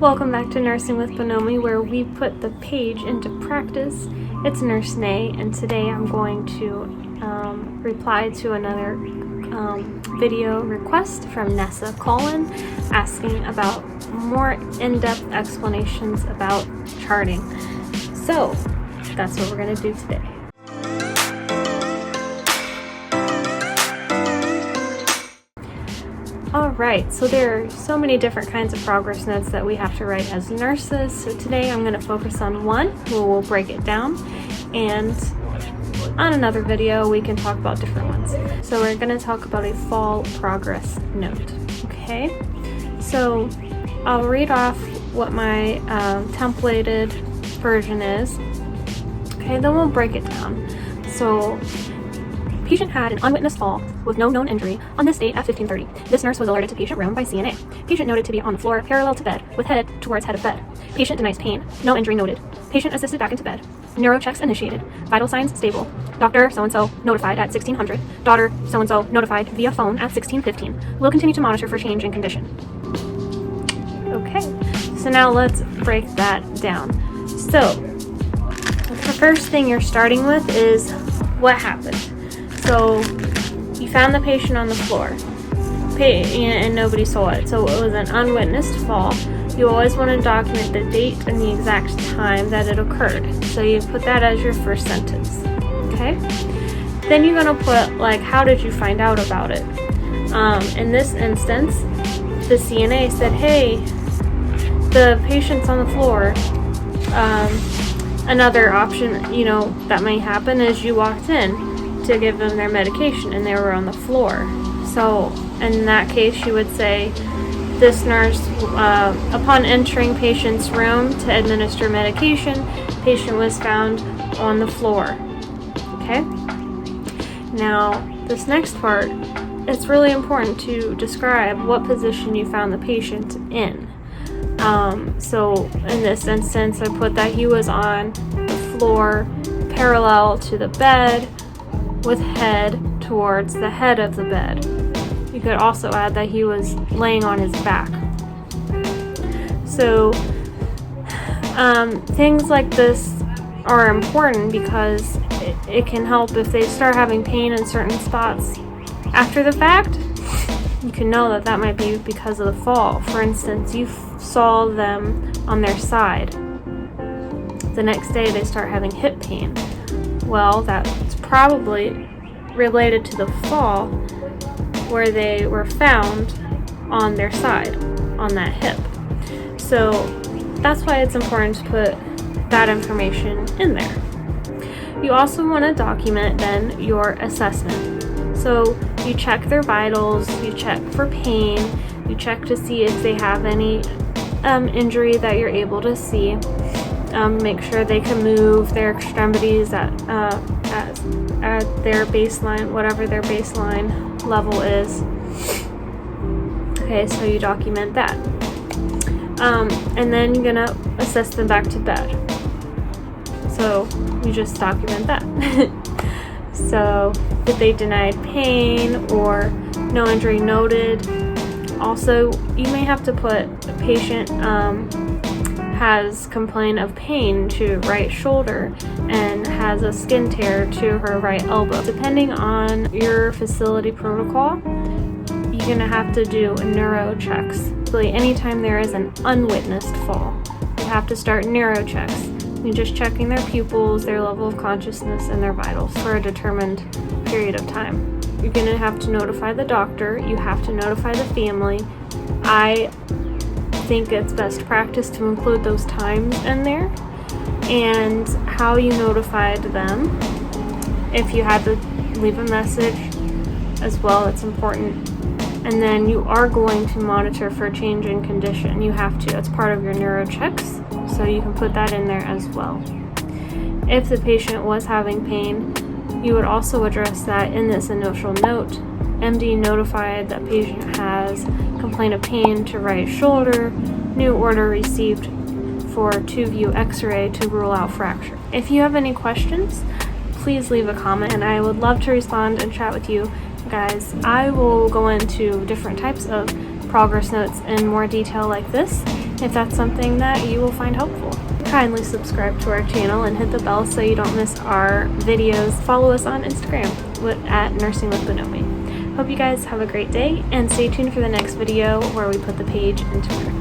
Welcome back to Nursing with Bonomi, where we put the page into practice. It's Nurse Nay, and today I'm going to reply to another video request from Nessa Collin asking about more in-depth explanations about charting. So that's what we're going to do today. Alright, so there are so many different kinds of progress notes that we have to write as nurses. So today I'm going to focus on one where we'll break it down, and on another video we can talk about different ones. So we're going to talk about a fall progress note. Okay, so I'll read off what my templated version is. Okay, then we'll break it down. So patient had an unwitnessed fall with no known injury on this date at 15:30. This nurse was alerted to patient room by CNA. Patient noted to be on the floor parallel to bed with head towards head of bed. Patient denies pain. No injury noted. Patient assisted back into bed. Neuro checks initiated. Vital signs stable. Doctor so-and-so notified at 1600. Daughter so-and-so notified via phone at 1615. Will continue to monitor for change in condition. Okay, so now let's break that down. So the first thing you're starting with is what happened. So you found the patient on the floor and nobody saw it, so it was an unwitnessed fall. You always want to document the date and the exact time that it occurred, so you put that as your first sentence. Okay, then you're going to put, like, how did you find out about it? In this instance, the CNA said, hey, the patient's on the floor. Another option, that may happen is you walked in to give them their medication and they were on the floor. So in that case you would say, this nurse, upon entering patient's room to administer medication, patient was found on the floor. Okay, now this next part, it's really important to describe what position you found the patient in. So in this instance I put that he was on the floor parallel to the bed with head towards the head of the bed. You could also add that he was laying on his back. So things like this are important because it can help if they start having pain in certain spots after the fact. You can know that that might be because of the fall. For instance, you saw them on their side. The next day they start having hip pain. Well, that's probably related to the fall where they were found on their side, on that hip. So that's why it's important to put that information in there. You also want to document then your assessment. So you check their vitals, you check for pain, you check to see if they have any injury that you're able to see. Make sure they can move their extremities at their baseline, whatever their baseline level is. Okay, so you document that. And then you're gonna assess them back to bed. So you just document that. So if they denied pain or no injury noted. Also, you may have to put the patient has complained of pain to right shoulder and has a skin tear to her right elbow. Depending on your facility protocol, you're going to have to do neuro checks. So anytime there is an unwitnessed fall, you have to start neuro checks. You're just checking their pupils, their level of consciousness, and their vitals for a determined period of time. You're going to have to notify the doctor. You have to notify the family. I think it's best practice to include those times in there and how you notified them. If you had to leave a message as well, it's important. And then you are going to monitor for change in condition. You have to. It's part of your neuro checks, so you can put that in there as well. If the patient was having pain, you would also address that in this initial note. MD notified that patient has complaint of pain to right shoulder. New order received for 2-view x-ray to rule out fracture. If you have any questions, please leave a comment and I would love to respond and chat with you guys. I will go into different types of progress notes in more detail like this, if that's something that you will find helpful. Kindly subscribe to our channel and hit the bell so you don't miss our videos. Follow us on Instagram at Nursing with Bonomi. Hope you guys have a great day, and stay tuned for the next video where we put the page into work.